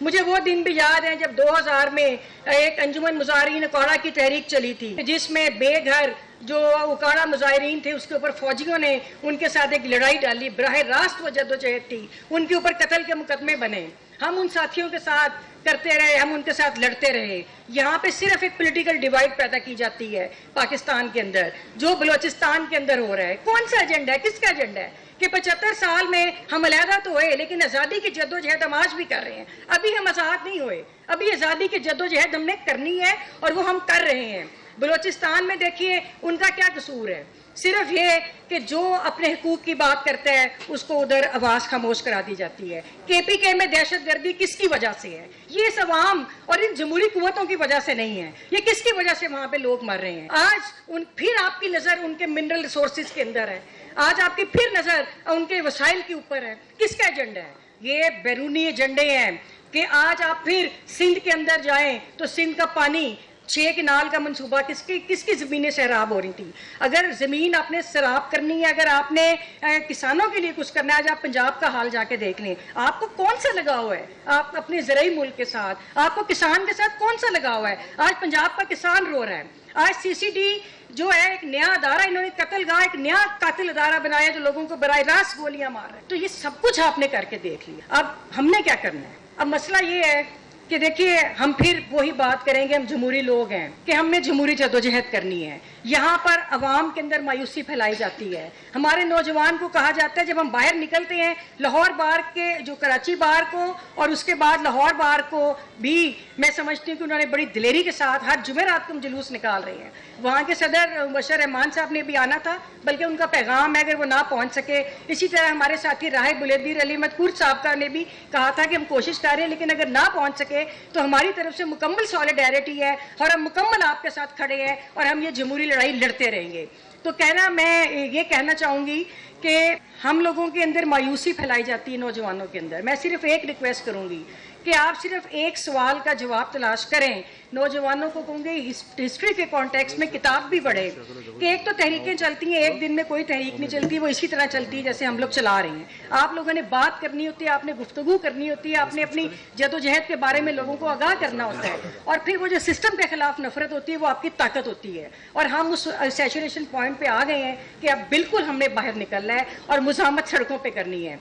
مجھے وہ دن بھی یاد ہیں جب 2000 میں ایک انجمن مظاہرین اکاڑا کی تحریک چلی تھی، جس میں بے گھر جو اکاڑا مظاہرین تھے اس کے اوپر فوجیوں نے ان کے ساتھ ایک لڑائی ڈالی، براہ راست وہ جدوجہد تھی، ان کے اوپر قتل کے مقدمے بنے، ہم ان ساتھیوں کے ساتھ کرتے رہے، ہم ان کے ساتھ لڑتے رہے۔ یہاں پہ صرف ایک پولیٹیکل ڈیوائڈ پیدا کی جاتی ہے پاکستان کے اندر، جو بلوچستان کے اندر ہو رہا ہے۔ کون سا ایجنڈا ہے، کس کا ایجنڈا ہے کہ 75 سال میں ہم علیحدہ تو ہوئے لیکن آزادی کی جدوجہد ہم آج بھی کر رہے ہیں، ابھی ہم آزاد نہیں ہوئے، ابھی آزادی کی جدوجہد ہم نے کرنی ہے اور وہ ہم کر رہے ہیں۔ بلوچستان میں دیکھیے ان کا کیا قصور ہے، صرف یہ کہ جو اپنے حقوق کی بات کرتا ہے اس کو ادھر آواز خاموش کرا دی جاتی ہے۔ کے پی کے میں دہشت گردی کس کی وجہ سے ہے؟ یہ اس عوام اور ان جمہوری قوتوں کی وجہ سے نہیں ہے، یہ کس کی وجہ سے وہاں پہ لوگ مر رہے ہیں؟ آج پھر آپ کی نظر ان کے منرل ریسورسز کے اندر ہے، آج آپ کی پھر نظر ان کے وسائل کے اوپر ہے۔ کس کا ایجنڈا ہے؟ یہ بیرونی ایجنڈے ہیں کہ آج آپ پھر سندھ کے اندر جائیں تو سندھ کا پانی 6 کنال کا منصوبہ کس کی زمینیں سیراب ہو رہی تھی۔ اگر زمین آپ نے سیراب کرنی ہے، اگر آپ نے کسانوں کے لیے کچھ کرنا ہے، آج آپ پنجاب کا حال جا کے دیکھ لیں، آپ کو کون سا لگاؤ ہے آپ اپنے زرعی ملک کے ساتھ، آپ کو کسان کے ساتھ کون سا لگاؤ ہے؟ آج پنجاب کا کسان رو رہا ہے۔ آج سی سی ڈی جو ہے ایک نیا ادارہ، انہوں نے قتل گاہ ایک نیا قاتل ادارہ بنایا جو لوگوں کو براہ راست گولیاں مار رہا ہے۔ تو یہ سب کچھ آپ نے کر کے دیکھ لیا، اب ہم نے کیا کرنا ہے؟ اب مسئلہ یہ ہے کہ دیکھیے ہم پھر وہی بات کریں گے، ہم جمہوری لوگ ہیں کہ ہم نے جمہوری جدوجہد کرنی ہے۔ یہاں پر عوام کے اندر مایوسی پھیلائی جاتی ہے، ہمارے نوجوان کو کہا جاتا ہے جب ہم باہر نکلتے ہیں لاہور بار کے جو کراچی بار کو اور اس کے بعد لاہور بار کو بھی میں سمجھتی ہوں کہ انہوں نے بڑی دلیری کے ساتھ ہر جمعرات کو ہم جلوس نکال رہے ہیں۔ وہاں کے صدر مبشر رحمان صاحب نے بھی آنا تھا، بلکہ ان کا پیغام ہے اگر وہ نہ پہنچ سکے۔ اسی طرح ہمارے ساتھی راہب بلدیر علی احمد کورد صاحب کا نے بھی کہا تھا کہ ہم کوشش کر رہے ہیں لیکن اگر نہ پہنچ سکے تو ہماری طرف سے مکمل سالیڈیرٹی ہے اور ہم مکمل آپ کے ساتھ کھڑے ہیں اور ہم یہ جمہوری لڑائی لڑتے رہیں گے۔ تو میں یہ کہنا چاہوں گی کہ ہم لوگوں کے اندر مایوسی پھیلائی جاتی ہے نوجوانوں کے اندر۔ میں صرف ایک ریکویسٹ کروں گی کہ آپ صرف ایک سوال کا جواب تلاش کریں، نوجوانوں کو کہوں گی ہسٹری کے کانٹیکسٹ میں کتاب بھی پڑھیں کہ ایک تو تحریکیں چلتی ہیں، ایک دن میں کوئی تحریک نہیں چلتی، وہ اسی طرح چلتی ہے جیسے ہم لوگ چلا رہے ہیں۔ آپ لوگوں نے بات کرنی ہوتی ہے، آپ نے گفتگو کرنی ہوتی ہے، آپ نے اپنی جدوجہد کے بارے میں لوگوں کو آگاہ کرنا ہوتا ہے، اور پھر وہ جو سسٹم کے خلاف نفرت ہوتی ہے وہ آپ کی طاقت ہوتی ہے۔ اور ہم اس سیچوریشن پوائنٹ پہ آ گئے ہیں کہ اب بالکل ہم نے باہر نکلنا ہے اور مزاحمت سڑکوں پہ کرنی ہے۔